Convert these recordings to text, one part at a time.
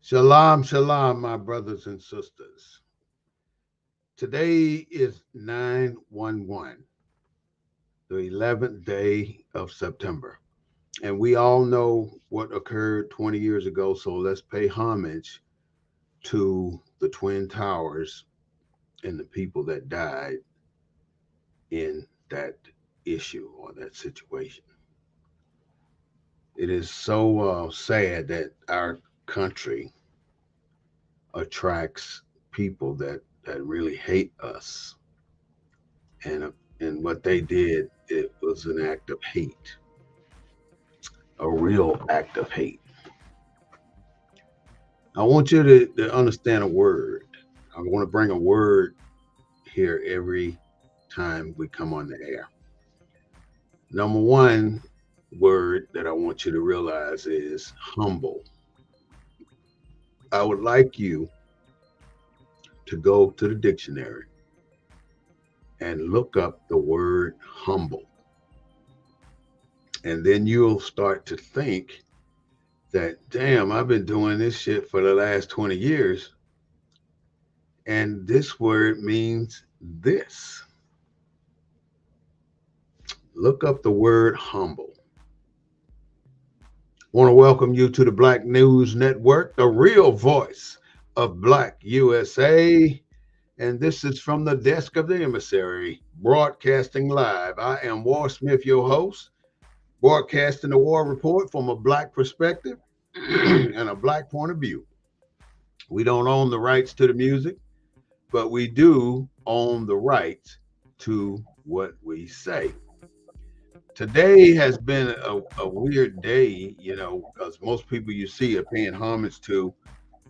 Shalom, shalom, my brothers and sisters. Today is 9/11, the 11th day of September. And we all know what occurred 20 years ago, so let's pay homage to the Twin Towers and the people that died in that issue or that situation. It is so sad that our country attracts people that really hate us, and what they did, it was an act of hate, a real act of hate. I want you to understand a word. I want to bring a word here every time we come on the air. Number one word that I want you to realize is humble. I would like you to go to the dictionary and look up the word humble. And then you'll start to think that, damn, I've been doing this shit for the last 20 years. And this word means this. Look up the word humble. I want to welcome you to the Black News Network, the real voice of Black U.S.A. And this is from the desk of the Emissary, broadcasting live. I am War Smith, your host, broadcasting the war report from a Black perspective and a Black point of view. We don't own the rights to the music, but we do own the rights to what we say. Today has been a weird day, you know, because most people you see are paying homage to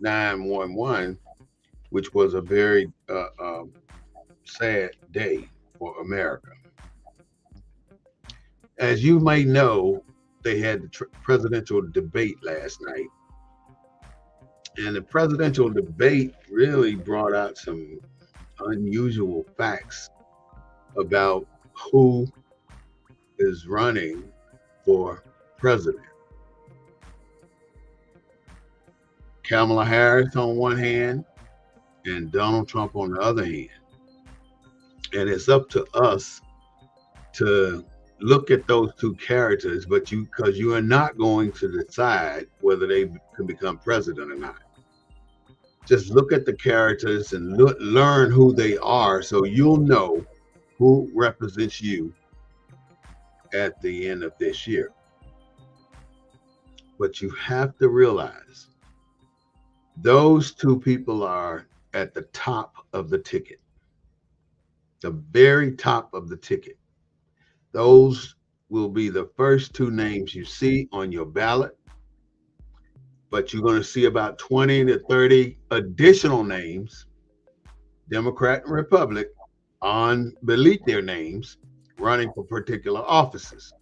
9/11, which was a very sad day for America. As you may know, they had the presidential debate last night. And the presidential debate really brought out some unusual facts about who is running for president. Kamala Harris on one hand and Donald Trump on the other hand. And it's up to us to look at those two characters, but because you are not going to decide whether they can become president or not. Just look at the characters and learn who they are so you'll know who represents you at the end of this year. But you have to realize those two people are at the top of the ticket, the very top of the ticket. Those will be the first two names you see on your ballot, but you're going to see about 20 to 30 additional names, Democrat and Republican, beneath their names running for particular offices.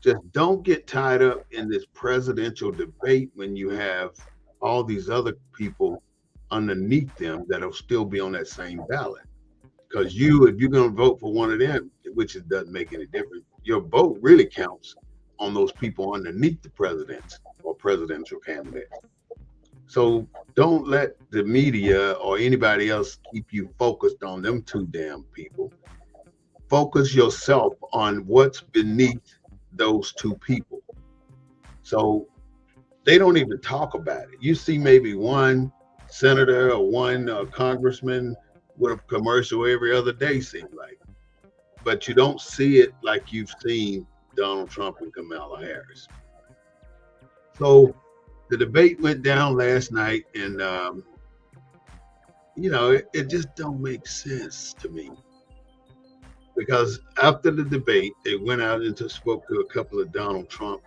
Just don't get tied up in this presidential debate when you have all these other people underneath them that'll still be on that same ballot. Because if you're going to vote for one of them, which it doesn't make any difference, your vote really counts on those people underneath the presidents or presidential candidates. So don't let the media or anybody else keep you focused on them two damn people. Focus yourself on what's beneath those two people. So they don't even talk about it. You see maybe one senator or one congressman with a commercial every other day, seems like. But you don't see it like you've seen Donald Trump and Kamala Harris. So the debate went down last night, and it just don't make sense to me. Because after the debate, they went out and spoke to a couple of Donald Trump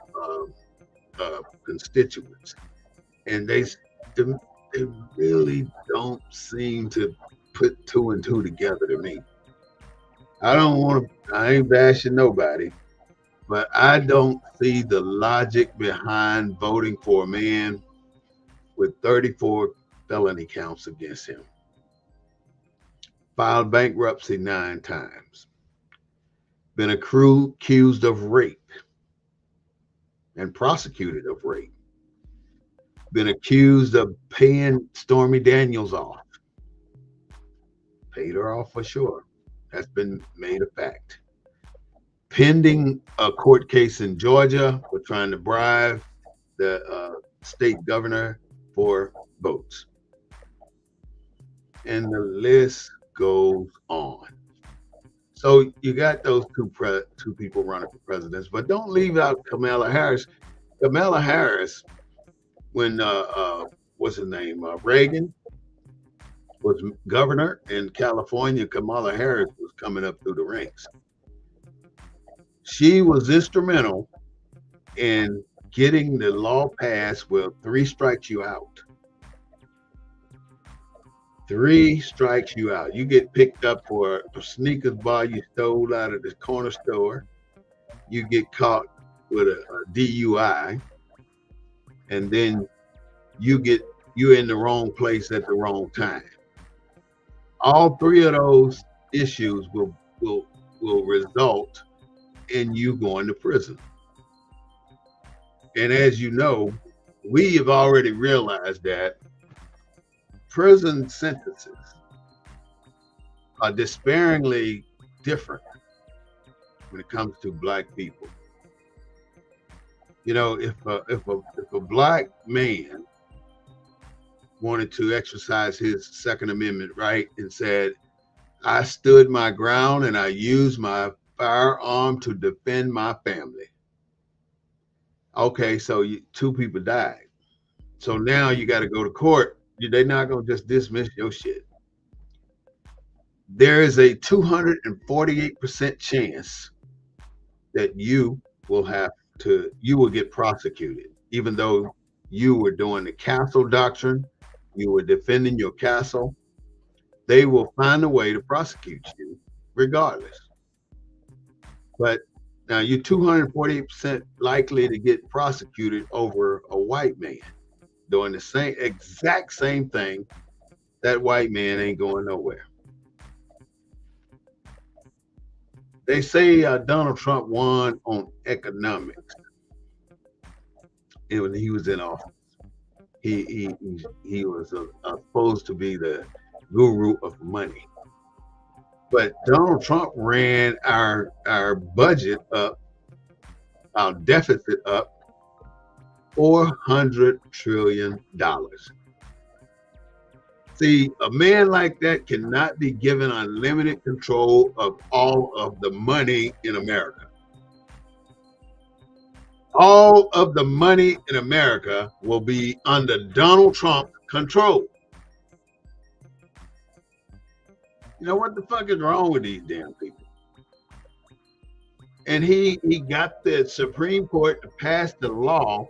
constituents, and they really don't seem to put two and two together to me. I ain't bashing nobody, but I don't see the logic behind voting for a man with 34 felony counts against him. Filed bankruptcy 9 times. Been accused of rape and prosecuted of rape. Been accused of paying Stormy Daniels off. Paid her off for sure. That's been made a fact. Pending a court case in Georgia for trying to bribe the state governor for votes. And the list goes on. So you got those two people running for presidents, but don't leave out Kamala Harris. Kamala Harris, when what's his name, Reagan was governor in California, Kamala Harris was coming up through the ranks. She was instrumental in getting the law passed where 3 strikes you out. 3 strikes you out. You get picked up for a sneakers bar you stole out of the corner store. You get caught with a DUI, and then you're in the wrong place at the wrong time. All 3 of those issues will result in you going to prison. And as you know, we have already realized that prison sentences are despairingly different when it comes to Black people. You know, if a Black man wanted to exercise his Second Amendment right and said, I stood my ground and I used my firearm to defend my family. Okay, so 2 people died. So now you got to go to court. They're not going to just dismiss your shit. There is a 248% chance that you will get prosecuted, even though you were doing the castle doctrine, you were defending your castle. They will find a way to prosecute you regardless. But now you're 248% likely to get prosecuted over a white man doing the exact same thing. That white man ain't going nowhere. They say Donald Trump won on economics when he was in office. He was supposed to be the guru of money. But Donald Trump ran our budget up, our deficit up $400 trillion. See, a man like that cannot be given unlimited control of all of the money in America. All of the money in America will be under Donald Trump's control. You know, what the fuck is wrong with these damn people? And he got the Supreme Court to pass the law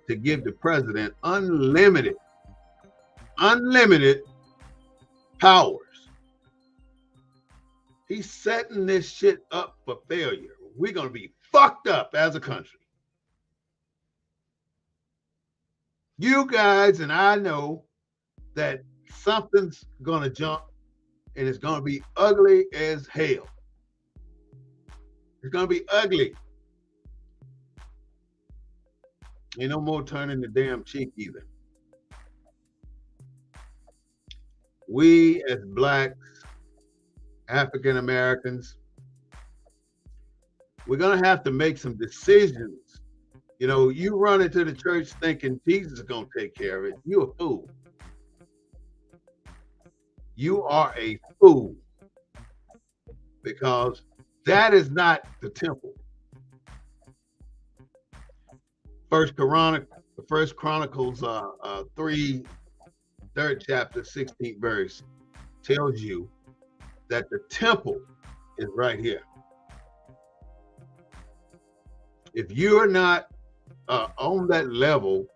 to give the president unlimited powers. He's setting this shit up for failure. We're going to be fucked up as a country. You guys and I know that something's going to jump and it's going to be ugly as hell. It's going to be ugly. Ain't no more turning the damn cheek either. We as blacks, African Americans, we're going to have to make some decisions. You know, you run into the church thinking Jesus is going to take care of it. You're a fool. You are a fool, because that is not the temple. First Chronicles 3, 3rd chapter, 16th verse tells you that the temple is right here. If you're not on that level,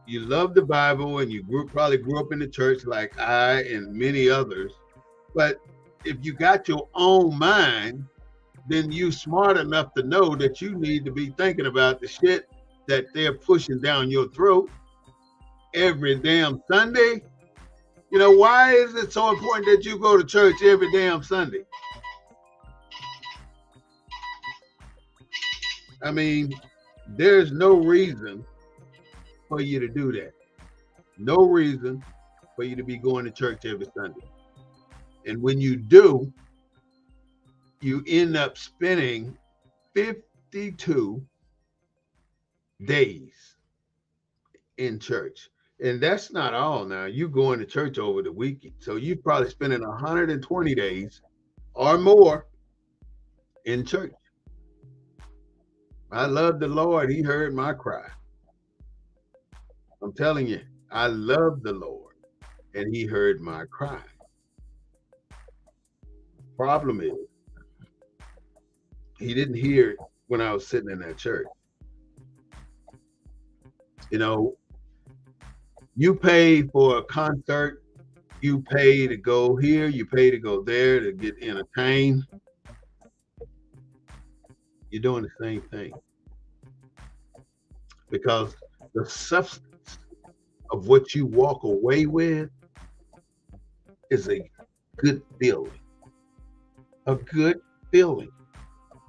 you love the Bible and you probably grew up in the church like I and many others, but if you got your own mind, then you smart enough to know that you need to be thinking about the shit that they're pushing down your throat every damn Sunday. You know, why is it so important that you go to church every damn Sunday? I mean, there's no reason for you to do that. No reason for you to be going to church every Sunday. And when you do, you end up spending 52 days in church. And that's not all now. You going to church over the weekend. So you're probably spending 120 days or more in church. I love the Lord. He heard my cry. I'm telling you, I love the Lord, and he heard my cry. Problem is, he didn't hear it when I was sitting in that church. You know, you pay for a concert, you pay to go here, you pay to go there to get entertained. You're doing the same thing. Because the substance of what you walk away with is a good feeling. A good feeling.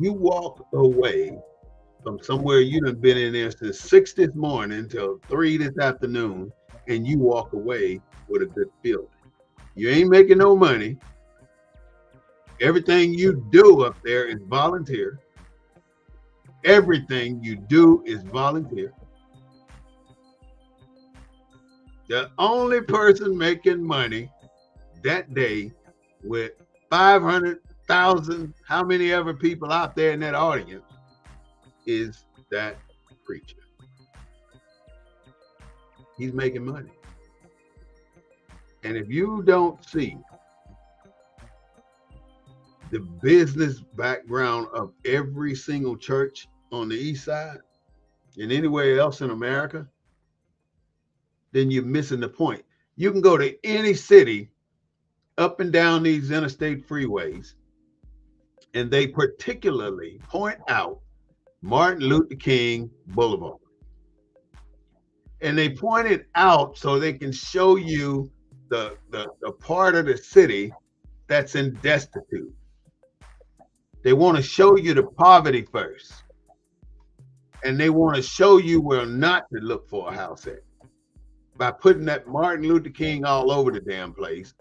You walk away from somewhere you done been in there since 6 this morning till 3 this afternoon, and you walk away with a good feeling. You ain't making no money. Everything you do up there is volunteer. Everything you do is volunteer. The only person making money that day with 500,000, how many ever people out there in that audience, is that preacher. He's making money. And if you don't see the business background of every single church on the east side and anywhere else in America, then you're missing the point. You can go to any city up and down these interstate freeways, and they particularly point out Martin Luther King Boulevard. And they point it out so they can show you the part of the city that's in destitute. They want to show you the poverty first. And they want to show you where not to look for a house at by putting that Martin Luther King all over the damn place.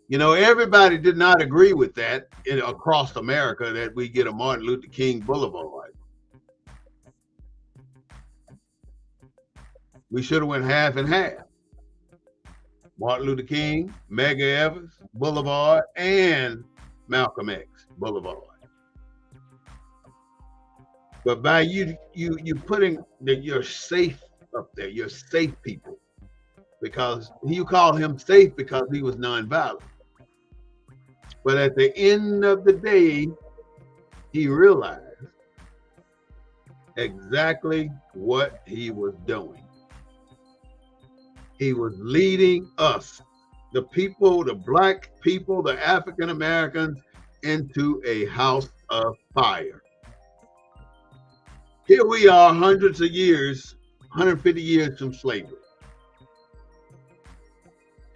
You know, everybody did not agree with that across America, that we get a Martin Luther King Boulevard. We should have went half and half. Martin Luther King, Medgar Evers Boulevard, and Malcolm X Boulevard. But by you putting that you're safe up there, you're safe people, because you call him safe because he was nonviolent. But at the end of the day, he realized exactly what he was doing. He was leading us the people, the black people, the African Americans into a house of fire. Here we are, hundreds of years, 150 years from slavery.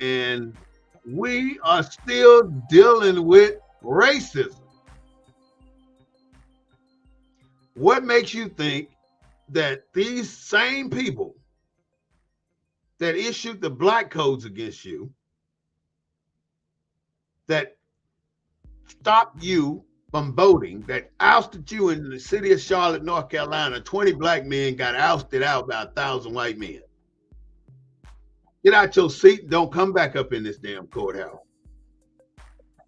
And we are still dealing with racism. What makes you think that these same people that issued the black codes against you, that stopped you from voting, that ousted you in the city of Charlotte, North Carolina, 20 black men got ousted out by 1,000 white men. Get out your seat and don't come back up in this damn courthouse.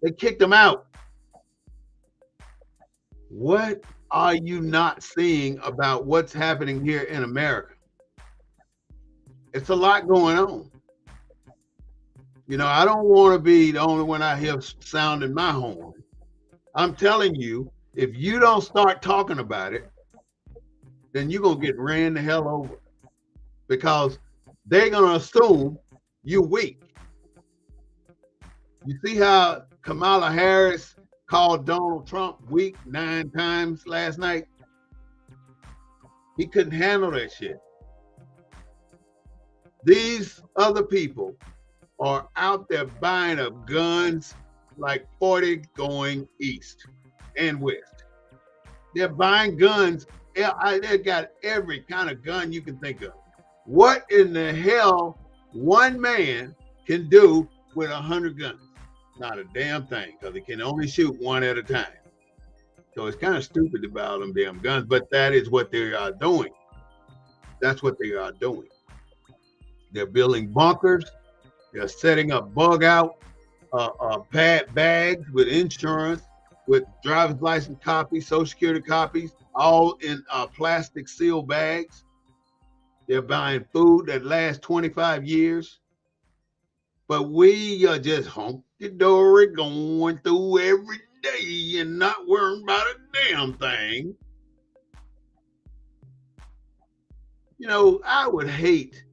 They kicked them out. What are you not seeing about what's happening here in America? It's a lot going on. You know, I don't want to be the only one out here sounding my horn. I'm telling you, if you don't start talking about it, then you're going to get ran the hell over, because they're going to assume you're weak. You see how Kamala Harris called Donald Trump weak 9 times last night? He couldn't handle that shit. These other people are out there buying up guns like 40 going east and west. They're buying guns. They've got every kind of gun you can think of. What in the hell one man can do with 100 guns? Not a damn thing, because they can only shoot one at a time. So it's kind of stupid to buy all them damn guns, but that is what they are doing. That's what they are doing. They're building bunkers. They're setting up bug out bags with insurance, with driver's license copies, social security copies, all in plastic sealed bags. They're buying food that lasts 25 years. But we are just hunky-dory going through every day and not worrying about a damn thing. You know, I would hate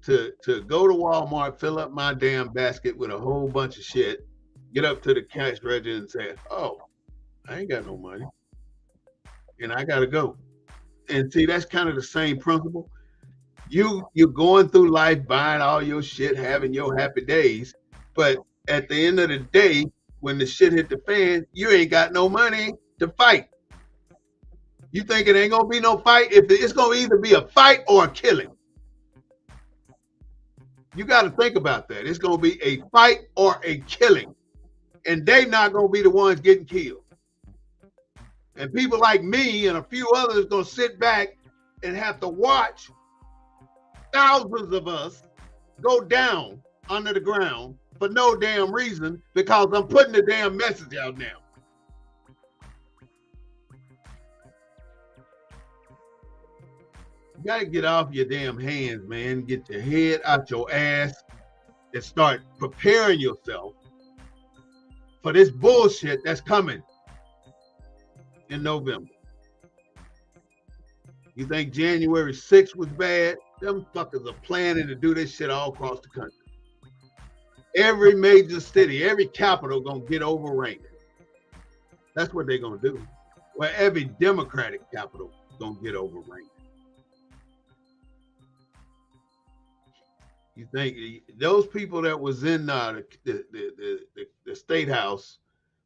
to go to Walmart, fill up my damn basket with a whole bunch of shit, get up to the cash register and say, oh, I ain't got no money, and I gotta go. And see, that's kind of the same principle. You're going through life buying all your shit, having your happy days, but at the end of the day, when the shit hit the fan, you ain't got no money to fight. You think it ain't gonna be no fight? If it's gonna either be a fight or a killing. You got to think about that. It's going to be a fight or a killing, and they not going to be the ones getting killed. And people like me and a few others going to sit back and have to watch thousands of us go down under the ground for no damn reason, because I'm putting the damn message out now. You gotta get off your damn hands, man. Get your head out your ass and start preparing yourself for this bullshit that's coming in November. You think January 6th was bad? Them fuckers are planning to do this shit all across the country. Every major city, every capital gonna get overran. That's what they're gonna do. Well, every Democratic capital gonna get overran. You think those people that was in the state house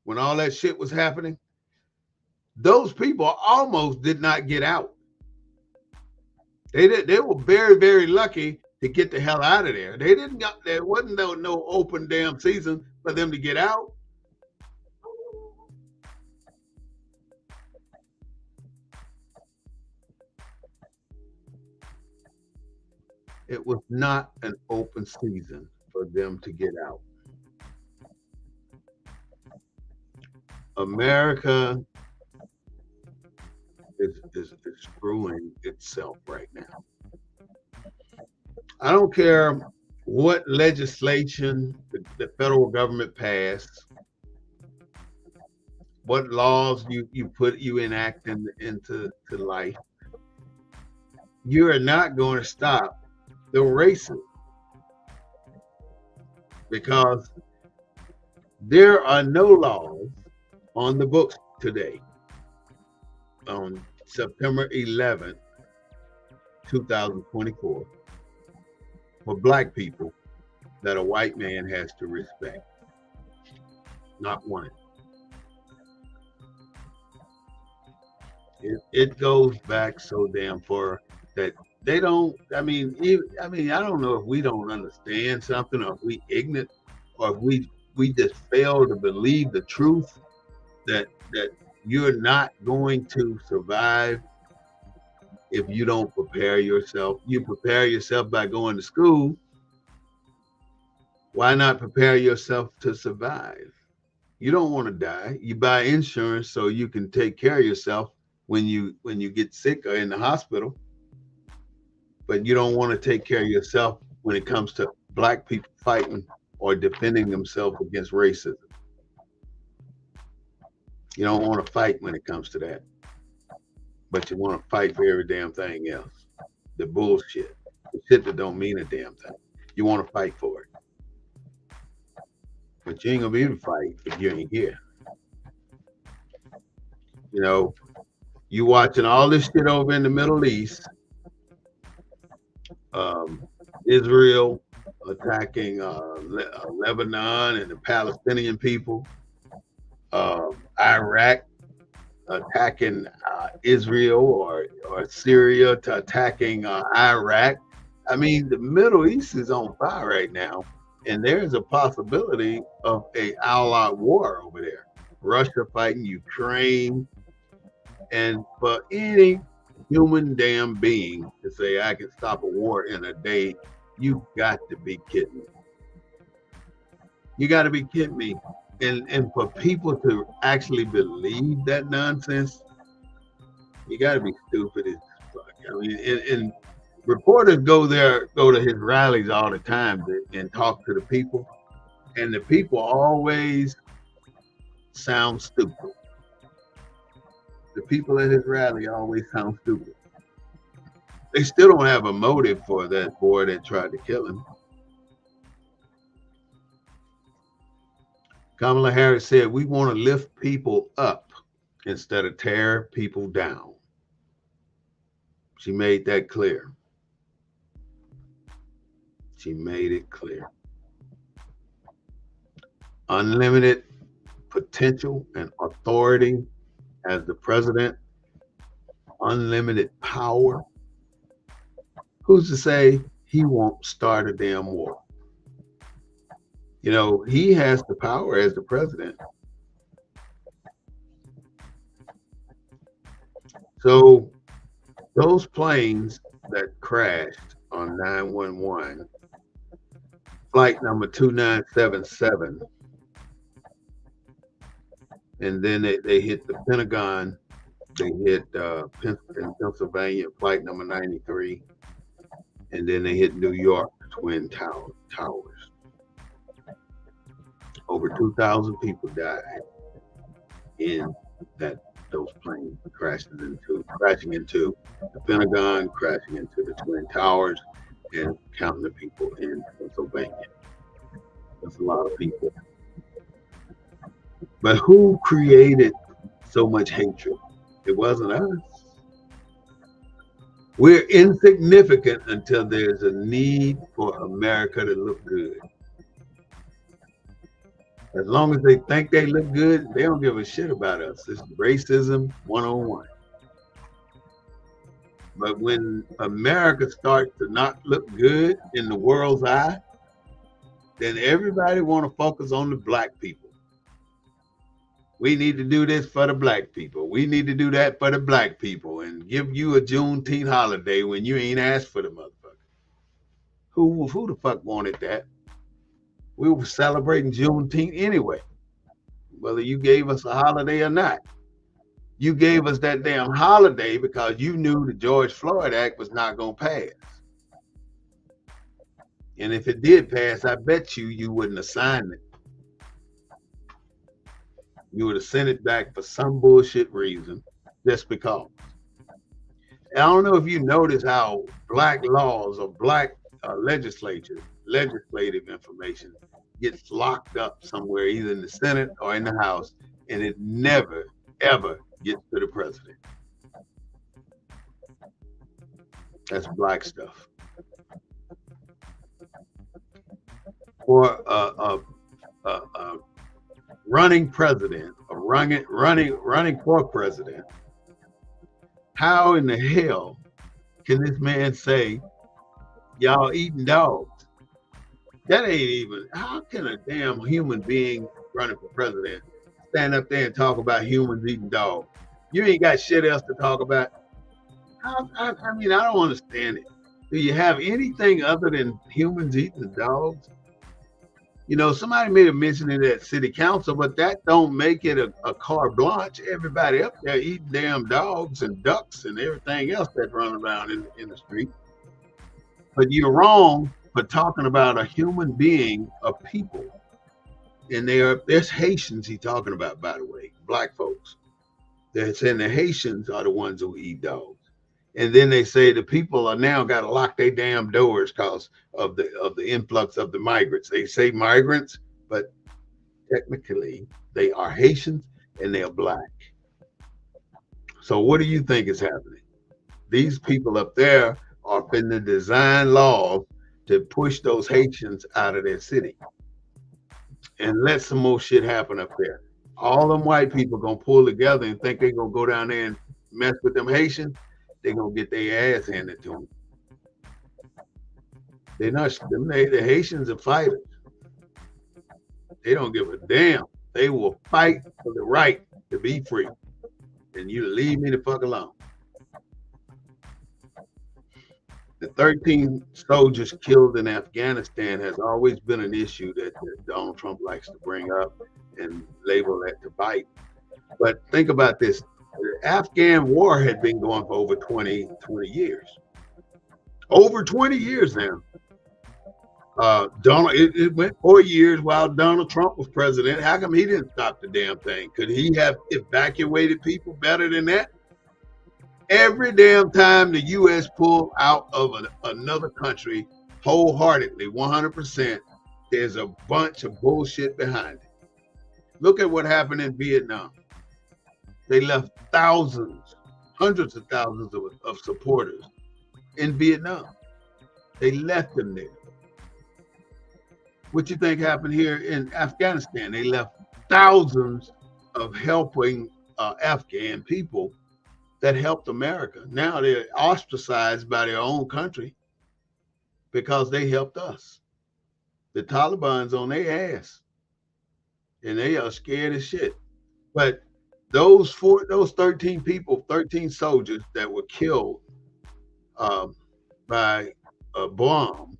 when all that shit was happening, those people almost did not get out. They were very, very lucky to get the hell out of there. There wasn't no open damn season for them to get out. It was not an open season for them to get out. America is screwing itself right now. I don't care what legislation the federal government passed, what laws you enact into life. You are not going to stop the racism. because there are no laws on the books today on September 11th, 2024 for black people that a white man has to respect. Not one. It goes back so damn far that they don't. I don't know if we don't understand something, or if we ignorant, or if we just fail to believe the truth that you're not going to survive if you don't prepare yourself. You prepare yourself by going to school. Why not prepare yourself to survive? You don't want to die. You buy insurance so you can take care of yourself when you get sick or in the hospital, but you don't want to take care of yourself when it comes to black people fighting or defending themselves against racism. You don't want to fight when it comes to that, but you want to fight for every damn thing else. The bullshit, the shit that don't mean a damn thing. You want to fight for it, but you ain't gonna be able to fight if you ain't here. You know, you watching all this shit over in the Middle East, Israel attacking Lebanon and the Palestinian people, Iraq attacking Israel or Syria to attacking Iraq. I mean, the Middle East is on fire right now, and there's a possibility of a all-out war over there. Russia fighting Ukraine, and for any human damn being to say I can stop a war in a day, you got to be kidding me. You got to be kidding me. And for people to actually believe that nonsense, you got to be stupid as fuck. I mean, and reporters go to his rallies all the time and talk to the people, and the people always sound stupid. The people at his rally always sound stupid. They still don't have a motive for that boy that tried to kill him. Kamala Harris said, we want to lift people up instead of tear people down. She made that clear. She made it clear. Unlimited potential and authority as the president, unlimited power. Who's to say he won't start a damn war? You know, he has the power as the president. So those planes that crashed on 911, flight number 2977, and then they hit the Pentagon, they hit in Pennsylvania, flight number 93, and then they hit New York, Twin Towers. Over 2,000 people died in those planes crashing into the Pentagon, crashing into the Twin Towers, and counting the people in Pennsylvania. That's a lot of people. But who created so much hatred? It wasn't us. We're insignificant until there's a need for America to look good. As long as they think they look good, they don't give a shit about us. It's racism 101. But when America starts to not look good in the world's eye, then everybody want to focus on the black people. We need to do this for the black people. We need to do that for the black people, and give you a Juneteenth holiday when you ain't asked for the motherfucker. Who the fuck wanted that? We were celebrating Juneteenth anyway, whether you gave us a holiday or not. You gave us that damn holiday because you knew the George Floyd Act was not going to pass. And if it did pass, I bet you wouldn't have signed it. You would have sent it back for some bullshit reason, just because. And I don't know if you notice how black laws or black legislative information gets locked up somewhere, either in the Senate or in the House, and it never, ever gets to the president. That's black stuff. For a running president, or running for president, how in the hell can this man say y'all eating dogs? That ain't even. How can a damn human being running for president stand up there and talk about humans eating dogs? You ain't got shit else to talk about. I mean, I don't understand it. Do you have anything other than humans eating dogs? You know, somebody made a mention in that city council, but that don't make it a carte blanche. Everybody up there eating damn dogs and ducks and everything else that's running around in the street. But you're wrong for talking about a human being, a people. And there's Haitians he's talking about, by the way, black folks. They're saying the Haitians are the ones who eat dogs. And then they say the people are now got to lock their damn doors because of the influx of the migrants. They say migrants, but technically they are Haitians and they are black. So what do you think is happening? These people up there are finna design laws to push those Haitians out of their city and let some more shit happen up there. All them white people gonna pull together and think they gonna go down there and mess with them Haitians. They gonna get their ass handed to them. They're not. The Haitians are fighters. They don't give a damn. They will fight for the right to be free. And you leave me the fuck alone. The 13 soldiers killed in Afghanistan has always been an issue that Donald Trump likes to bring up and label that to bite. But think about this. The Afghan war had been going for over 20 years. Over 20 years now. It went 4 years while Donald Trump was president. How come he didn't stop the damn thing? Could he have evacuated people better than that? Every damn time the U.S. pulled out of another country wholeheartedly, 100%, there's a bunch of bullshit behind it. Look at what happened in Vietnam. They left thousands, hundreds of thousands of supporters in Vietnam. They left them there. What you think happened here in Afghanistan? They left thousands of helping Afghan people that helped America. Now they're ostracized by their own country because they helped us. The Taliban's on their ass, and they are scared as shit. But those 13 people, 13 soldiers that were killed by a bomb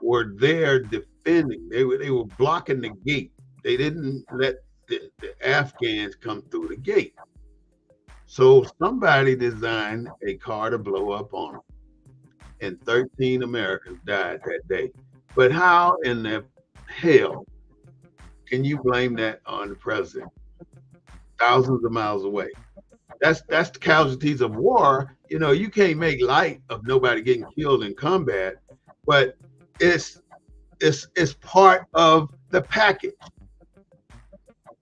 were there defending. They were blocking the gate. They didn't let the Afghans come through the gate. So somebody designed a car to blow up on them, and 13 Americans died that day. But how in the hell can you blame that on the president? Thousands of miles away. That's the casualties of war. You know, you can't make light of nobody getting killed in combat, but it's part of the package.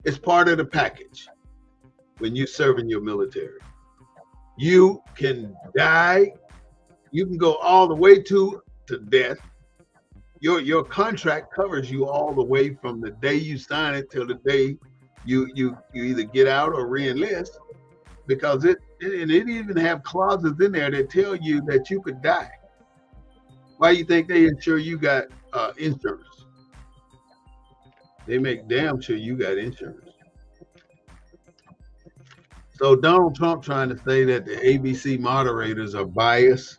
It's part of the package when you serve in your military. You can die. You can go all the way to death. Your contract covers you all the way from the day you sign it till the day you either get out or re-enlist, because it even have clauses in there that tell you that you could die. Why you think they ensure you got insurance? They make damn sure you got insurance. So Donald Trump trying to say that the ABC moderators are biased.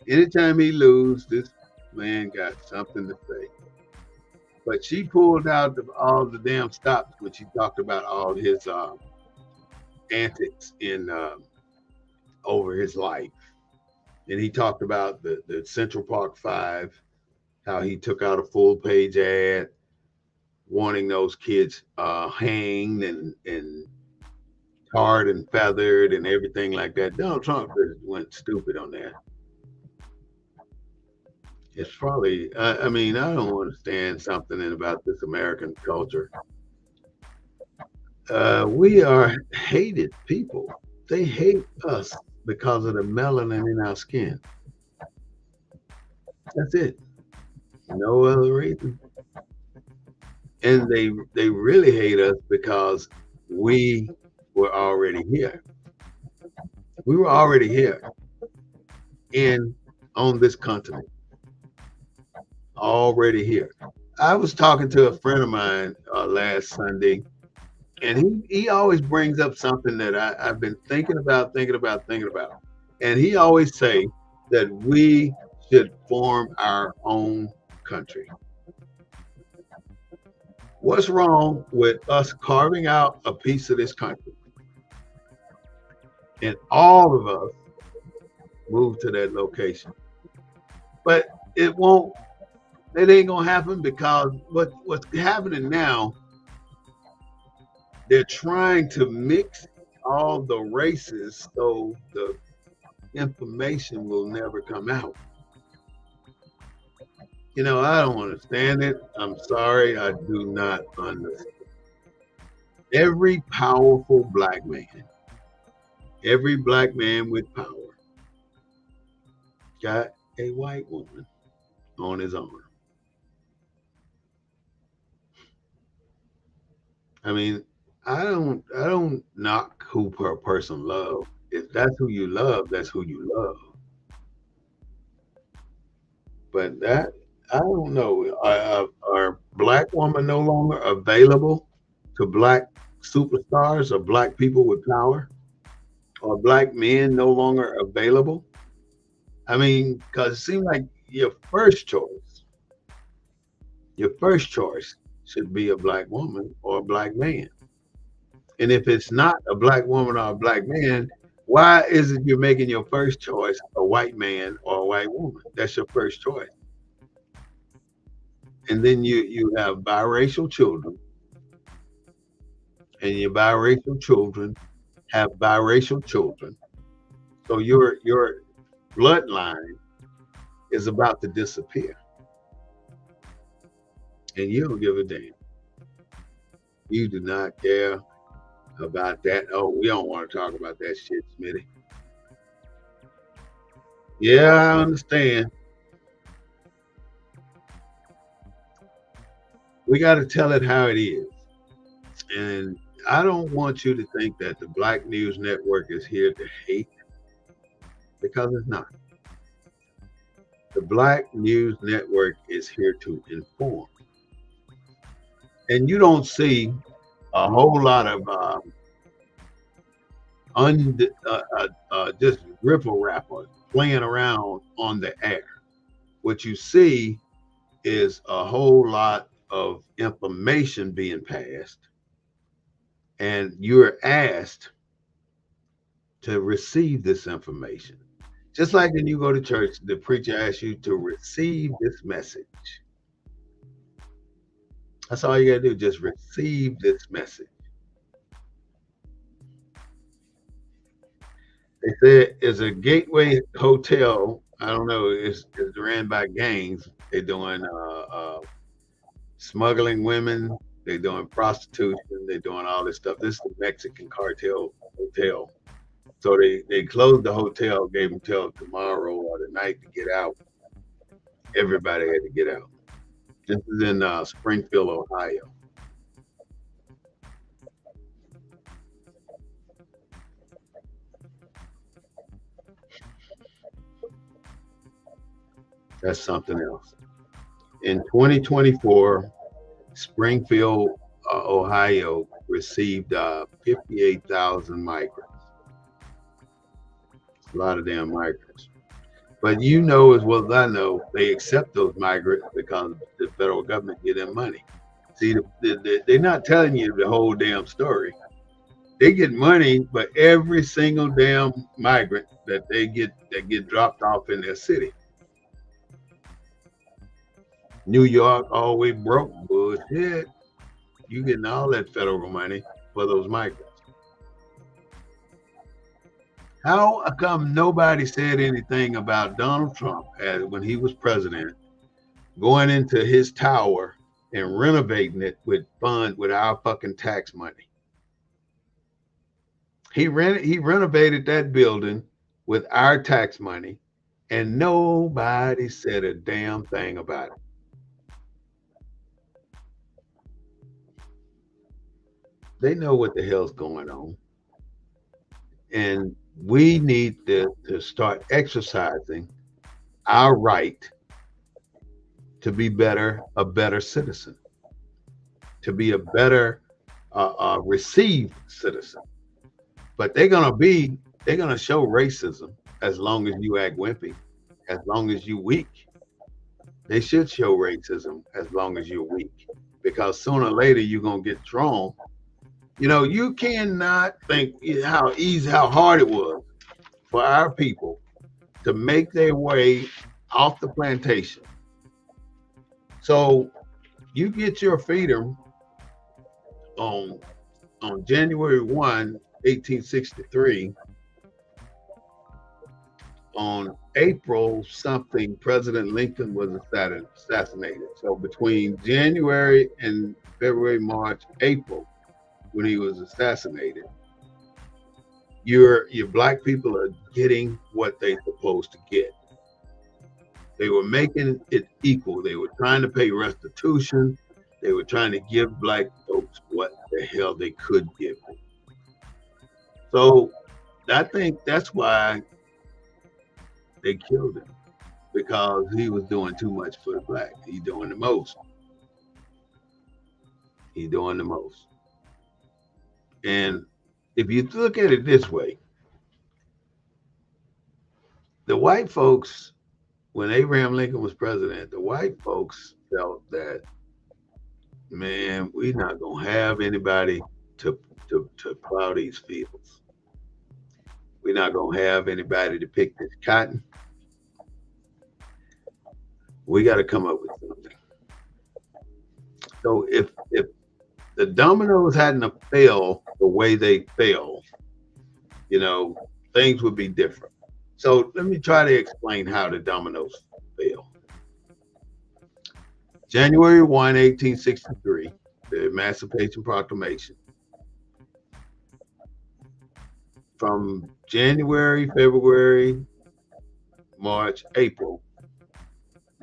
Anytime he loses, this man got something to say. But she pulled out all the damn stops when she talked about all his antics in over his life. And he talked about the Central Park 5, how he took out a full-page ad wanting those kids hanged and tarred and feathered and everything like that. Donald Trump went stupid on that. It's probably, I mean, I don't understand something about this American culture. We are hated people. They hate us because of the melanin in our skin. That's it. No other reason. And they really hate us because we were already here. We were already here in on this continent, already here. I was talking to a friend of mine last Sunday, and he always brings up something that I've been thinking about. And he always say that we should form our own country. What's wrong with us carving out a piece of this country and all of us move to that location? But it won't. It ain't gonna happen because what's happening now? They're trying to mix all the races so the information will never come out. You know, I don't understand it. I'm sorry, I do not understand. Every powerful black man, every black man with power, got a white woman on his arm. I mean, I don't knock who per person love. If that's who you love, that's who you love. But that I don't know. Are black women no longer available to black superstars or black people with power? Are black men no longer available? I mean, because it seems like your first choice should be a black woman or a black man. And if it's not a black woman or a black man, why is it you're making your first choice a white man or a white woman? That's your first choice. And then you have biracial children, and your biracial children have biracial children. So your bloodline is about to disappear, and you don't give a damn. You do not care about that. Oh, we don't want to talk about that shit, Smitty. Yeah, I understand. We got to tell it how it is. And I don't want you to think that the Black News Network is here to hate because it's not. The Black News Network is here to inform. And you don't see a whole lot of just riffle rapper playing around on the air. What you see is a whole lot of information being passed, and you're asked to receive this information. Just like when you go to church, the preacher asks you to receive this message. That's all you got to do, just receive this message. They said it's a gateway hotel. I don't know. It's ran by gangs. They're doing smuggling women. They're doing prostitution. They're doing all this stuff. This is the Mexican cartel hotel. So they closed the hotel, gave them till tomorrow or the night to get out. Everybody had to get out. This is in Springfield, Ohio. That's something else. In 2024, Springfield, Ohio received 58,000 migrants. A lot of damn migrants. But you know as well as I know, they accept those migrants because the federal government give them money. See, they're not telling you the whole damn story. They get money for every single damn migrant that get dropped off in their city. New York always broke. Bullshit. You getting all that federal money for those migrants. How come nobody said anything about Donald Trump as when he was president going into his tower and renovating it with our fucking tax money. He renovated that building with our tax money, and nobody said a damn thing about it. They know what the hell's going on. And we need to start exercising our right to be a better citizen, to be a better received citizen. But they're gonna show racism as long as you act wimpy, as long as you weak. They should show racism as long as you're weak, because sooner or later you're gonna get thrown. You know, you cannot think how hard it was for our people to make their way off the plantation. So you get your freedom on January 1, 1863. On April something, President Lincoln was assassinated. So between January and February, March, April, when he was assassinated, your black people are getting what they're supposed to get. They were making it equal. They were trying to pay restitution. They were trying to give black folks what the hell they could give them. So I think that's why they killed him, because he was doing too much for the black. He's doing the most. He's doing the most. And if you look at it this way, the white folks, when Abraham Lincoln was president, the white folks felt that, man, we're not gonna have anybody to plow these fields. We're not gonna have anybody to pick this cotton. We got to come up with something. So if the dominoes hadn't failed the way they fell, you know, things would be different. So let me try to explain how the dominoes fell. January 1, 1863, the Emancipation Proclamation. From January, February, March, April,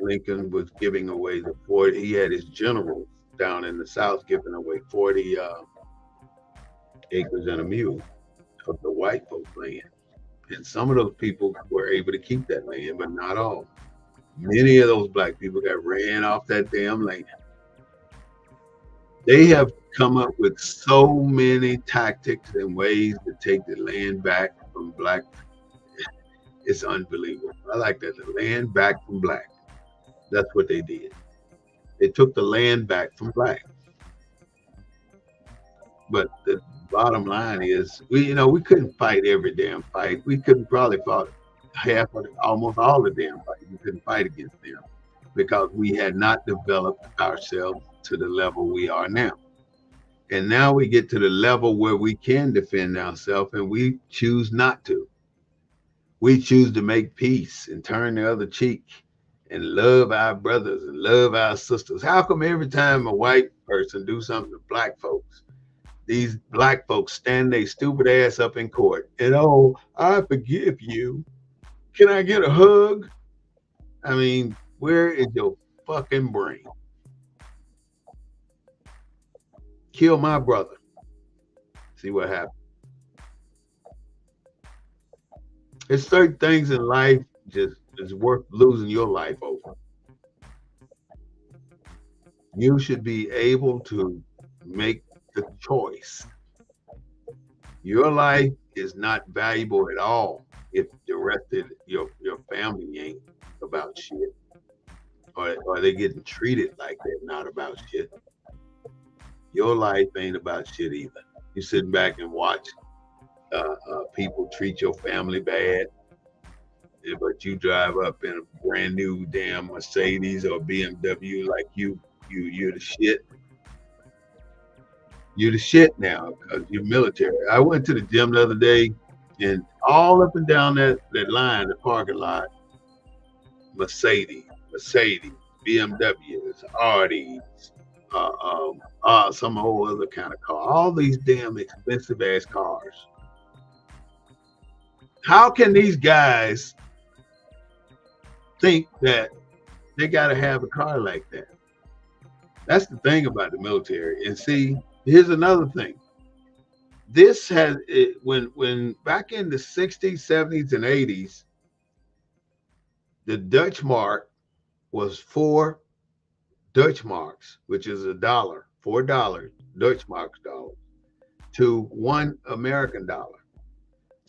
Lincoln was giving away the 40, he had his generals down in the South giving away 40 acres and a mule of the white folks' land. And some of those people were able to keep that land, but not all. Many of those black people got ran off that damn land. They have come up with so many tactics and ways to take the land back from black. It's unbelievable. I like that, the land back from black. That's what they did. They took the land back from black. But the bottom line is, we couldn't fight every damn fight. We couldn't probably fight almost all the damn fights. We couldn't fight against them because we had not developed ourselves to the level we are now. And now we get to the level where we can defend ourselves, and we choose not to. We choose to make peace and turn the other cheek and love our brothers and love our sisters. How come every time a white person do something to black folks, these black folks stand their stupid ass up in court and, oh, I forgive you. Can I get a hug? I mean, where is your fucking brain? Kill my brother. See what happens. There's certain things in life just is worth losing your life over. You should be able to make the choice. Your life is not valuable at all if the rest of your family ain't about shit, or they getting treated like they're not about shit. Your life ain't about shit either. You sitting back and watch people treat your family bad, but you drive up in a brand new damn Mercedes or BMW like you're the shit. You're the shit now because you're military. I went to the gym the other day, and all up and down that line, the parking lot, Mercedes, BMWs, Audis, some whole other kind of car. All these damn expensive ass cars. How can these guys think that they got to have a car like that? That's the thing about the military. And see, here's another thing. This has when back in the 60s, 70s, and 80s, the Dutch mark was 4 Dutch marks, which is $1, $4 Dutch marks dollars to 1 American dollar.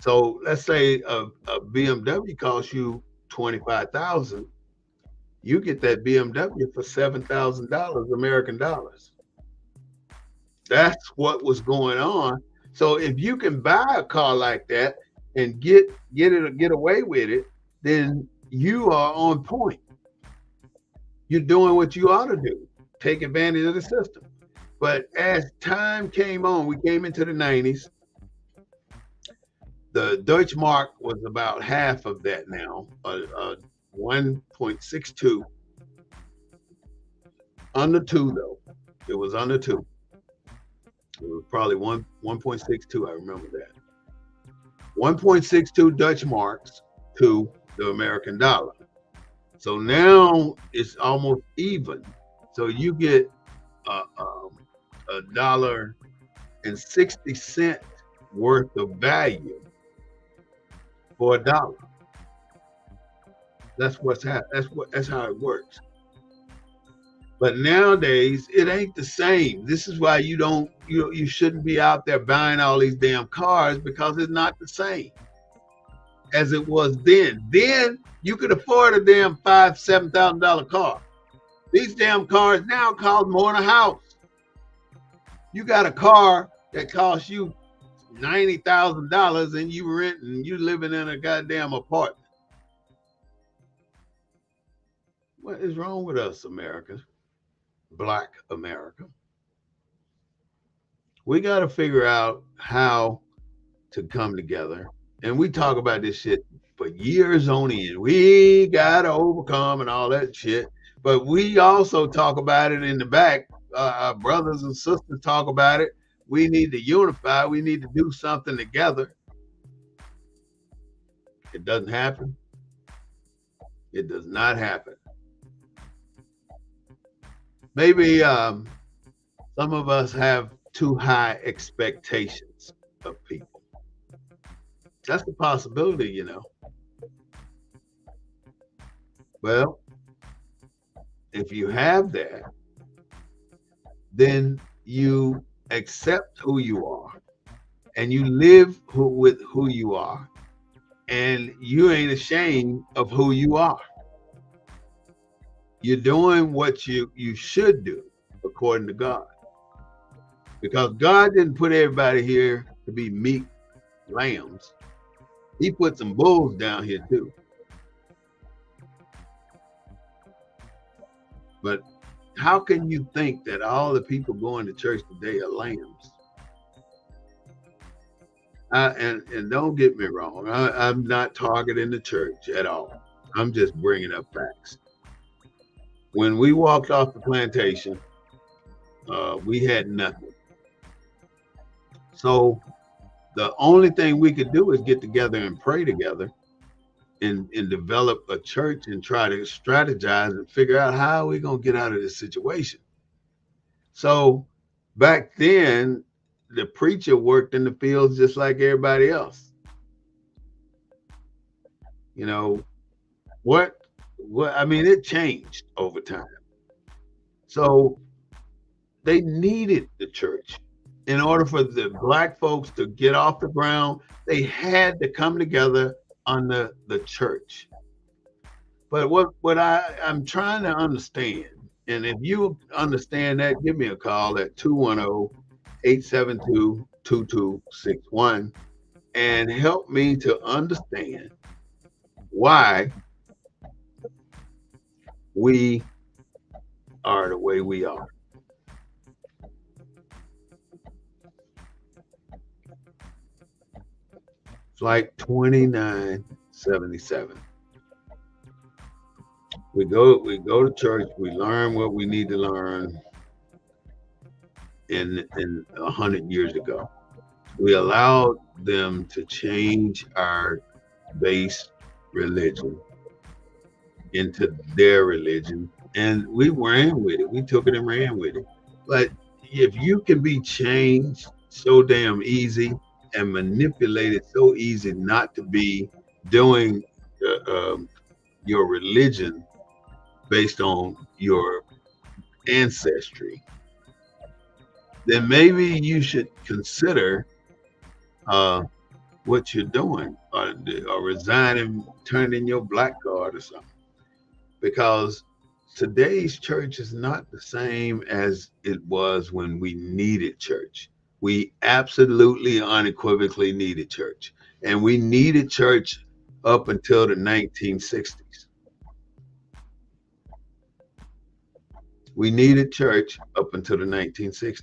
So let's say a BMW costs you $25,000. You get that BMW for $7,000 American dollars. That's what was going on. So if you can buy a car like that and get away with it, then you are on point. You're doing what you ought to do. Take advantage of the system. But as time came on, we came into the 90s. The Deutsche Mark was about half of that now, 1.62. Under 2 though. It was under 2. It was probably 1.62. I remember that. 1.62 Dutch marks to the American dollar. So now it's almost even. So you get $1.60 worth of value for $1. That's what's happening. That's how it works. But nowadays it ain't the same. This is why you shouldn't be out there buying all these damn cars, because it's not the same as it was then. Then you could afford a damn $5,000-$7,000 car. These damn cars now cost more than a house. You got a car that costs you $90,000 and you living in a goddamn apartment. What is wrong with us, Americans? Black America. We got to figure out how to come together. And we talk about this shit for years on end. We got to overcome and all that shit. But we also talk about it in the back. Our brothers and sisters talk about it. We need to unify. We need to do something together. It doesn't happen. It does not happen. Maybe some of us have too high expectations of people. That's a possibility, you know. Well, if you have that, then you accept who you are and you live with who you are, and you ain't ashamed of who you are. You're doing what you should do according to God, because God didn't put everybody here to be meek lambs. He put some bulls down here too. But how can you think that all the people going to church today are lambs? And don't get me wrong, I'm not targeting the church at all. I'm just bringing up facts. When we walked off the plantation, we had nothing. So the only thing we could do is get together and pray together and develop a church and try to strategize and figure out how we're going to get out of this situation. So back then, the preacher worked in the fields just like everybody else. You know, I mean, it changed over time. So they needed the church. In order for the black folks to get off the ground, they had to come together under the church. But what I'm trying to understand, and if you understand that, give me a call at 210-872-2261 and help me to understand why we are the way we are. Flight 2977. we go to church, we learn what we need to learn in 100 years ago. We allowed them to change our base religion into their religion, and we ran with it. We took it and ran with it. But if you can be changed so damn easy and manipulated so easy not to be doing your religion based on your ancestry, then maybe you should consider uh, what you're doing, or resigning, turning in your black card or something. Because today's church is not the same as it was when we needed church. We absolutely unequivocally needed church. And we needed church up until the 1960s. We needed church up until the 1960s.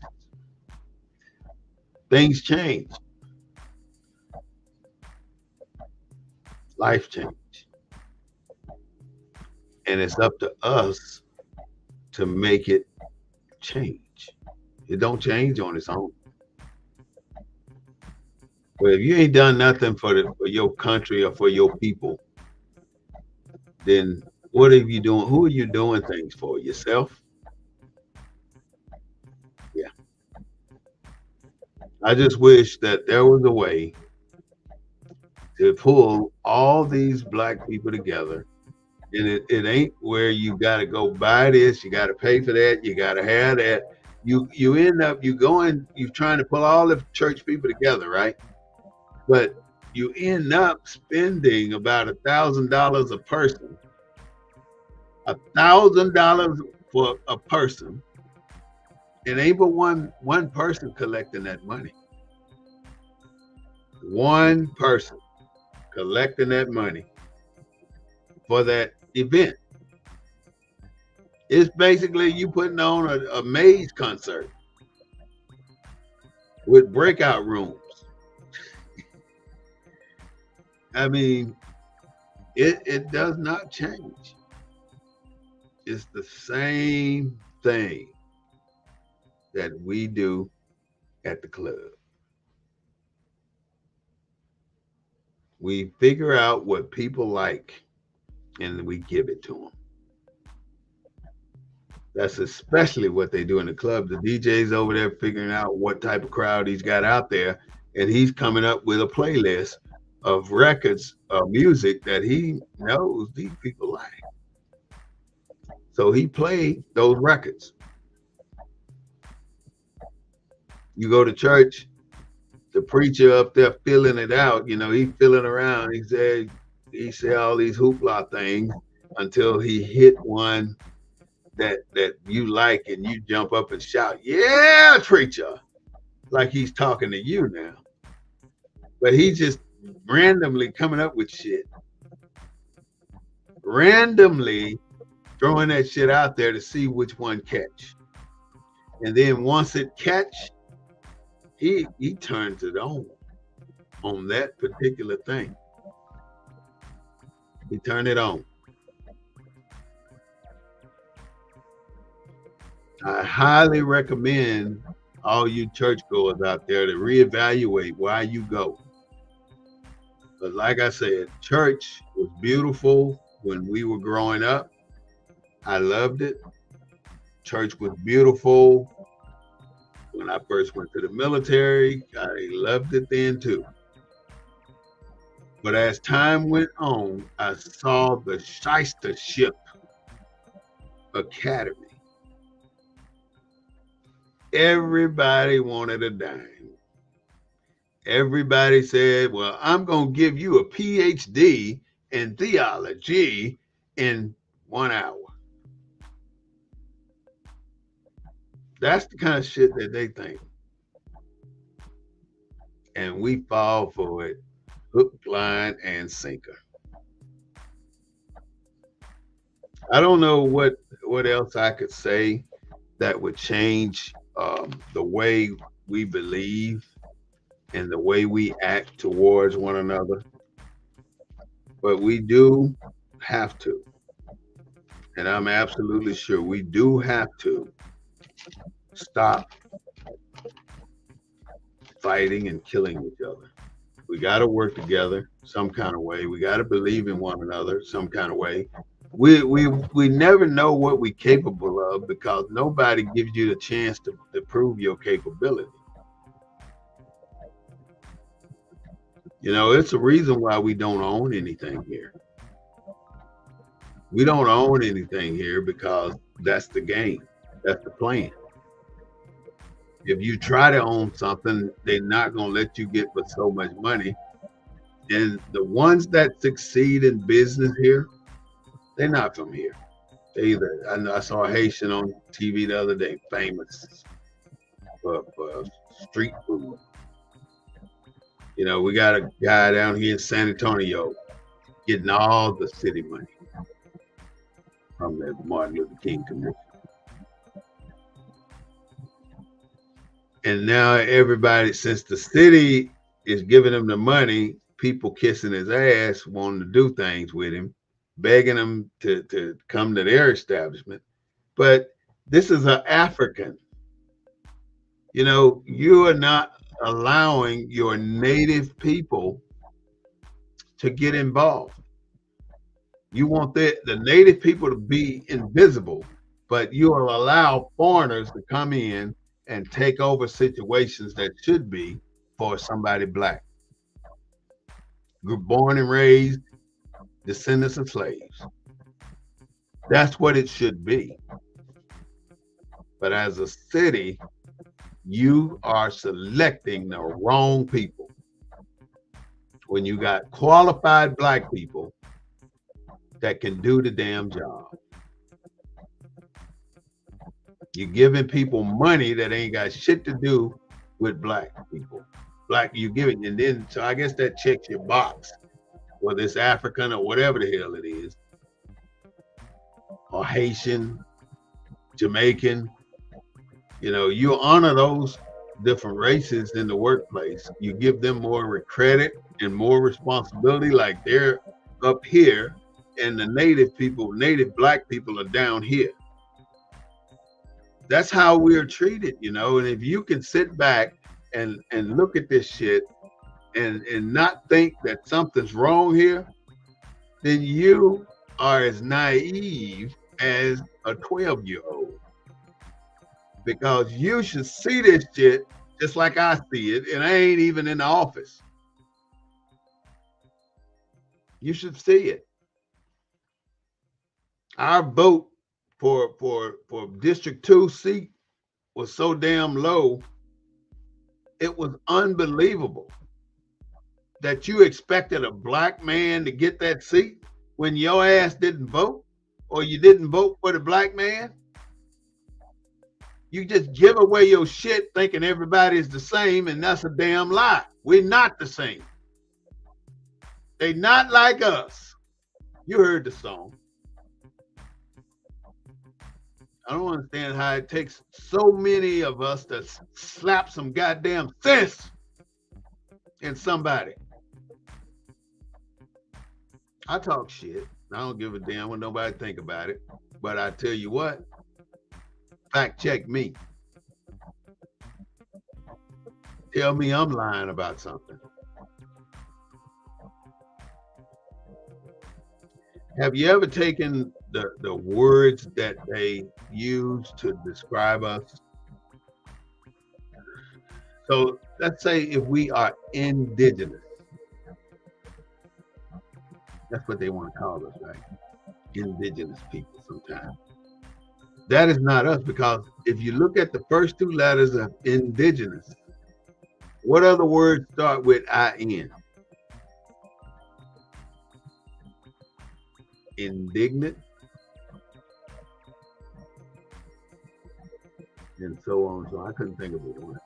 Things changed. Life changed. And it's up to us to make it change. It don't change on its own. But if you ain't done nothing for your country or for your people, then what are you doing? Who are you doing things for? Yourself? Yeah. I just wish that there was a way to pull all these black people together. And it ain't where you got to go buy this, you got to pay for that, you got to have that. You end up you trying to pull all the church people together, right? But you end up spending about $1,000 a person, $1,000 for a person, and ain't but one person collecting that money. One person collecting that money for that event. It's basically you putting on a maze concert with breakout rooms. I mean, it does not change. It's the same thing that we do at the club. We figure out what people like and we give it to them. That's especially what they do in the club. The DJ's over there figuring out what type of crowd he's got out there, and he's coming up with a playlist of records of music that he knows these people like. So he played those records. You go to church, the preacher up there filling it out, he's filling around. He said all these hoopla things until he hit one that you like, and you jump up and shout, "Yeah, preacher," like he's talking to you now. But he's just randomly coming up with shit, randomly throwing that shit out there to see which one catch. And then once it catch, he turns it on that particular thing. He turned it on. I highly recommend all you churchgoers out there to reevaluate why you go. But like I said, church was beautiful when we were growing up. I loved it. Church was beautiful when I first went to the military. I loved it then too. But as time went on, I saw the Shystership Academy. Everybody wanted a dime. Everybody said, well, I'm going to give you a PhD in theology in 1 hour. That's the kind of shit that they think. And we fall for it, hook, line, and sinker. I don't know what else I could say that would change the way we believe and the way we act towards one another. But we do have to And I'm absolutely sure we do have to stop fighting and killing each other. We got to work together some kind of way. We got to believe in one another some kind of way. We never know what we're capable of because nobody gives you the chance to prove your capability. You know, it's a reason why we don't own anything here. We don't own anything here because that's the game. That's the plan. If you try to own something, they're not going to let you get but so much money. And the ones that succeed in business here, they're not from here. They either, I saw a Haitian on TV the other day, famous for street food. You know, we got a guy down here in San Antonio getting all the city money from the Martin Luther King Commission. And now everybody, since the city is giving him the money, people kissing his ass, wanting to do things with him, begging him to come to their establishment. But this is an African. You know, you are not allowing your native people to get involved. You want the native people to be invisible, but you will allow foreigners to come in and take over situations that should be for somebody black. You're born and raised descendants of slaves. That's what it should be. But as a city, you are selecting the wrong people. When you got qualified black people that can do the damn job. You're giving people money that ain't got shit to do with black people. Black, you give it, and then, so I guess that checks your box, whether it's African or whatever the hell it is, or Haitian, Jamaican. You know, you honor those different races in the workplace. You give them more credit and more responsibility, like they're up here, and the native people, native black people, are down here. That's how we're treated, you know. And if you can sit back and look at this shit and not think that something's wrong here, then you are as naive as a 12-year-old. Because you should see this shit just like I see it, and I ain't even in the office. You should see it. Our vote for District 2 seat was so damn low, it was unbelievable that you expected a black man to get that seat when your ass didn't vote, or you didn't vote for the black man. You just give away your shit thinking everybody is the same, and that's a damn lie. We're not the same. They not like us. You heard the song. I don't understand how it takes so many of us to slap some goddamn sense in somebody. I talk shit. I don't give a damn what nobody think about it. But I tell you what, fact check me. Tell me I'm lying about something. Have you ever taken the words that they use to describe us? So let's say if we are indigenous. That's what they want to call us, right? Indigenous people sometimes. That is not us, because if you look at the first two letters of indigenous, what other words start with IN? Indignant, and so on. So I couldn't think of it one,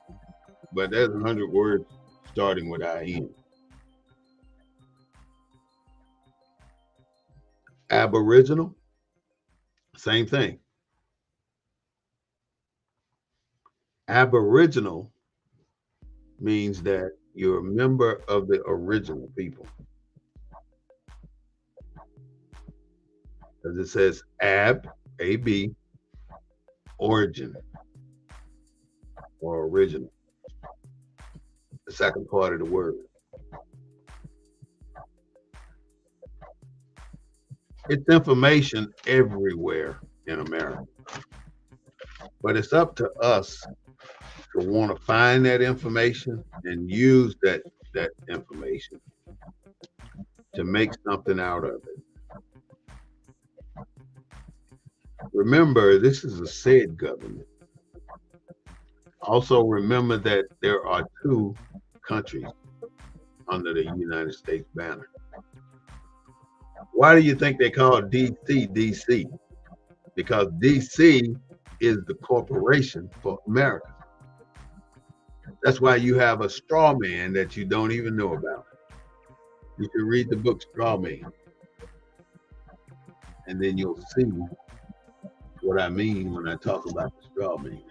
but there's 100 words starting with IN. Aboriginal, same thing. Aboriginal means that you're a member of the original people. because it says AB, origin or original, the second part of the word. It's information everywhere in America, but it's up to us to want to find that information and use that information to make something out of it. Remember, this is a said government. Also, remember that there are two countries under the United States banner. Why do you think they call DC DC? Because DC is the corporation for America. That's why you have a straw man that you don't even know about. You can read the book Straw Man, and then you'll see what I mean when I talk about the straw man.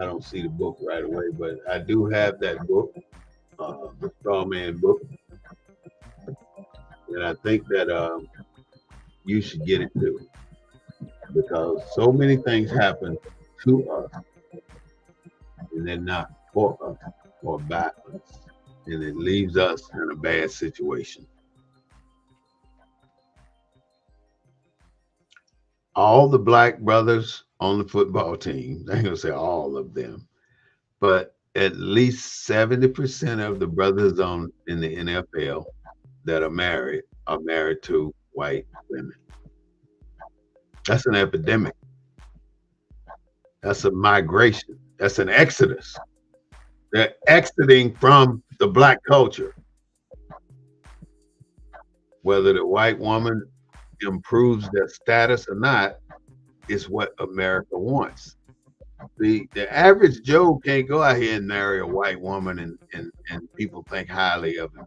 I don't see the book right away, but I do have that book, the Straw Man book, and I think that you should get it too, because so many things happen to us, and they're not for us or by us, and it leaves us in a bad situation. All the black brothers on the football team, I ain't gonna say all of them, but at least 70% of the brothers on in the NFL that are married to white women. That's an epidemic. That's a migration. That's an exodus. They're exiting from the black culture. Whether the white woman improves their status or not is what America wants. The average Joe can't go out here and marry a white woman and people think highly of him.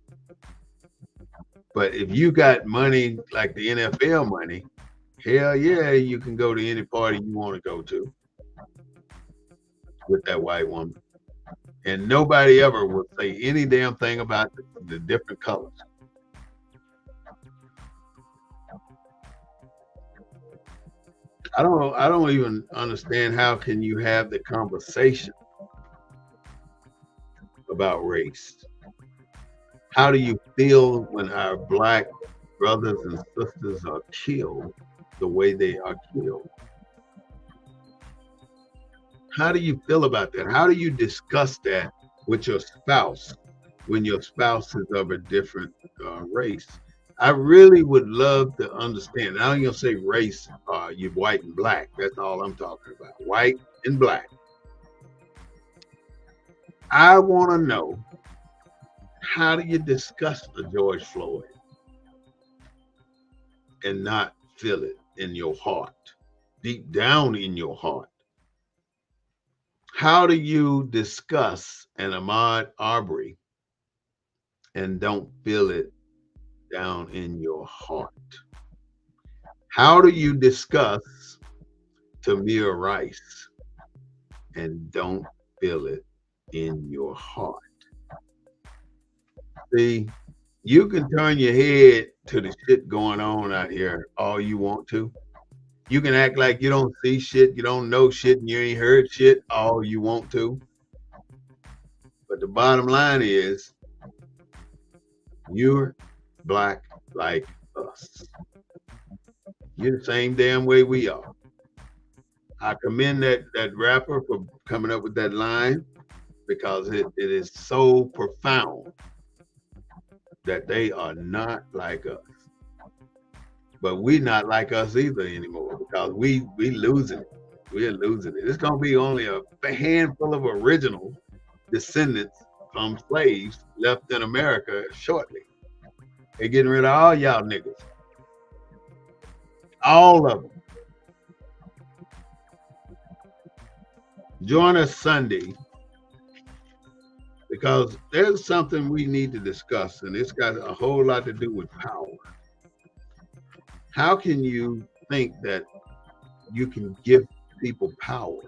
But if you got money like the NFL money, hell yeah, you can go to any party you want to go to with that white woman. And nobody ever will say any damn thing about the different colors. I don't even understand how can you have the conversation about race. How do you feel when our black brothers and sisters are killed the way they are killed? How do you feel about that? How do you discuss that with your spouse when your spouse is of a different race? I really would love to understand. I ain't gonna say race, you're white and black. That's all I'm talking about. White and black. I want to know, how do you discuss the George Floyd and not feel it in your heart, deep down in your heart? How do you discuss an Ahmaud Arbery and don't feel it down in your heart? How do you discuss Tamir Rice and don't feel it in your heart? See, you can turn your head to the shit going on out here all you want to. You can act like you don't see shit, you don't know shit, and you ain't heard shit all you want to. But the bottom line is, you're black like us. You're the same damn way we are. I commend that rapper for coming up with that line, because it is so profound that they are not like us. But we're not like us either anymore, because we losing it. We're losing it. It's gonna be only a handful of original descendants from slaves left in America shortly. They're getting rid of all y'all niggas. All of them. Join us Sunday, because there's something we need to discuss, and it's got a whole lot to do with power. How can you think that you can give people power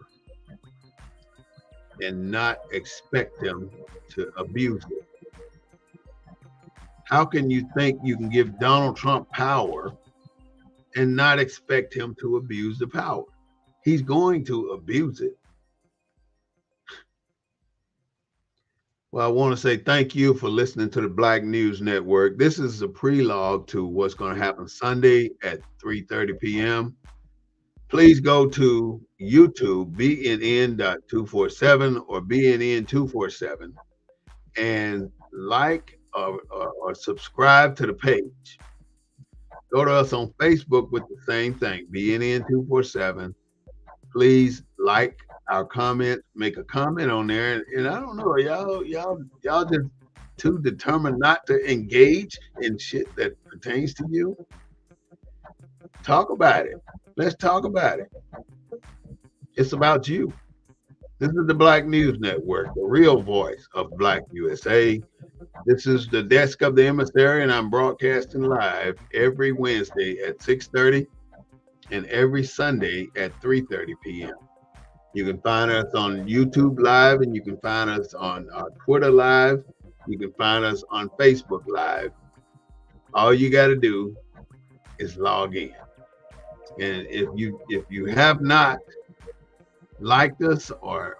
and not expect them to abuse it? How can you think you can give Donald Trump power and not expect him to abuse the power? He's going to abuse it. Well, I want to say thank you for listening to the Black News Network. This is a prelogue to what's going to happen Sunday at 3:30 p.m. Please go to YouTube, BNN.247 or BNN247, and like or subscribe to the page. Go to us on Facebook with the same thing, BNN247. Please like our comment, make a comment on there. And I don't know, y'all just too determined not to engage in shit that pertains to you. Talk about it. Let's talk about it. It's about you. This is the Black News Network, the real voice of Black USA. This is the desk of the Emissary, and I'm broadcasting live every Wednesday at 6:30 and every Sunday at 3:30 p.m. You can find us on YouTube Live, and you can find us on Twitter Live. You can find us on Facebook Live. All you got to do is log in. And if you have not liked us or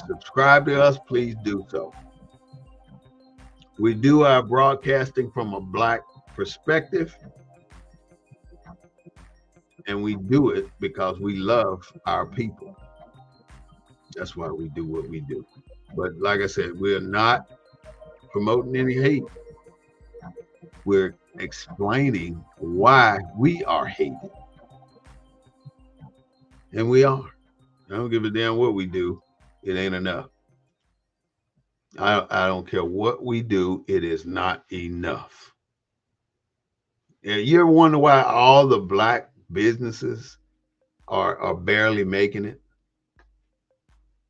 subscribed to us, please do so. We do our broadcasting from a Black perspective, and we do it because we love our people. That's why we do what we do. But like I said, we're not promoting any hate. We're explaining why we are hated. And we are. I don't give a damn what we do. It ain't enough. I don't care what we do. It is not enough. Yeah, you ever wonder why all the Black businesses are barely making it?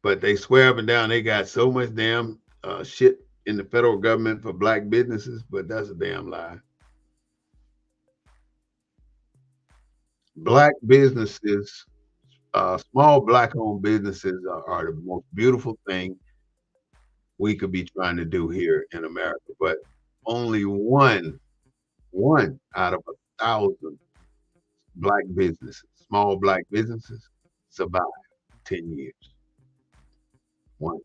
But they swear up and down they got so much damn shit in the federal government for Black businesses, but that's a damn lie. Black businesses, small Black-owned businesses are the most beautiful thing we could be trying to do here in America. But only one out of 1,000 Black businesses, small Black businesses, survive 10 years. One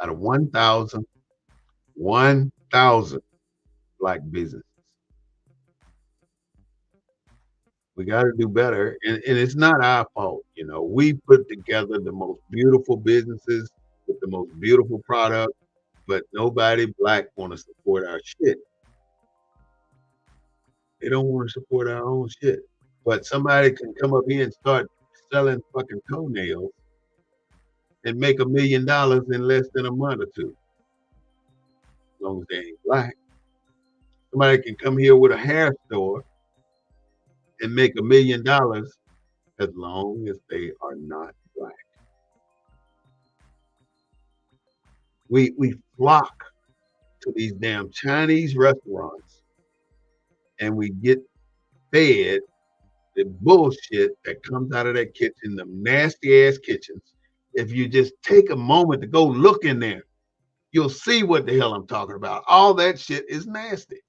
out of 1,000 Black businesses. We got to do better, and it's not our fault. You know, we put together the most beautiful businesses with the most beautiful product, but nobody Black want to support our shit. They don't want to support our own shit. But somebody can come up here and start selling fucking toenails and make $1 million in less than a month or two, as long as they ain't Black. Somebody can come here with a hair store and make $1 million as long as they are not Black. We flock to these damn Chinese restaurants and we get fed the bullshit that comes out of that kitchen, the nasty ass kitchens. If you just take a moment to go look in there, you'll see what the hell I'm talking about. All that shit is nasty.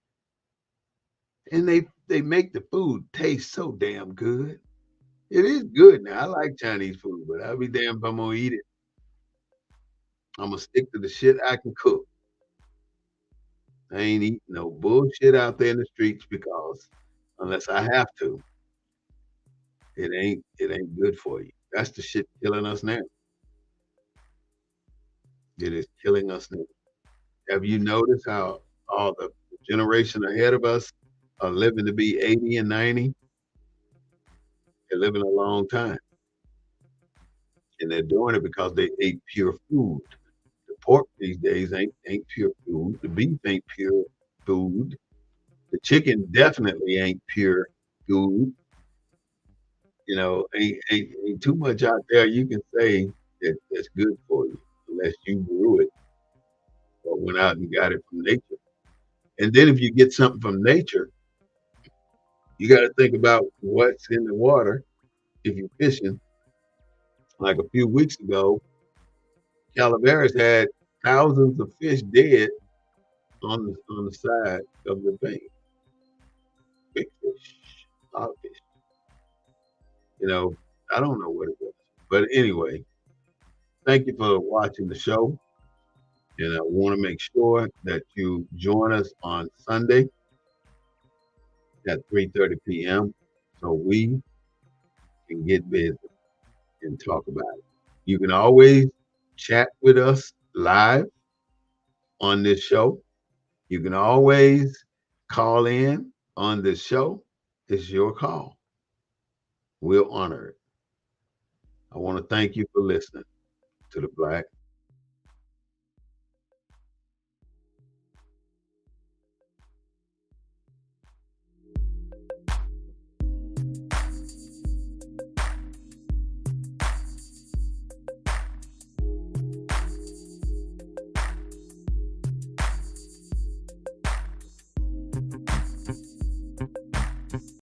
And they make the food taste so damn good. It is good now. I like Chinese food, but I'll be damned if I'm gonna eat it. I'm gonna stick to the shit I can cook. I ain't eating no bullshit out there in the streets because unless I have to, it ain't good for you. That's the shit killing us now. It is killing us now. Have you noticed how all the generation ahead of us are living to be 80 and 90? They're living a long time. And they're doing it because they ate pure food. The pork these days ain't pure food. The beef ain't pure food. The chicken definitely ain't pure food. You know, ain't too much out there you can say that's good for you unless you grew it or went out and got it from nature. And then if you get something from nature, you got to think about what's in the water if you're fishing. Like a few weeks ago, Calaveras had thousands of fish dead on the side of the thing. Big fish, lot of fish. You know, I don't know what it was, but anyway, thank you for watching the show, and I want to make sure that you join us on Sunday at 3:30 p.m. so we can get busy and talk about it. You can always chat with us live on this show. You can always call in on this show. It's your call. We'll honor it. I want to thank you for listening to the Black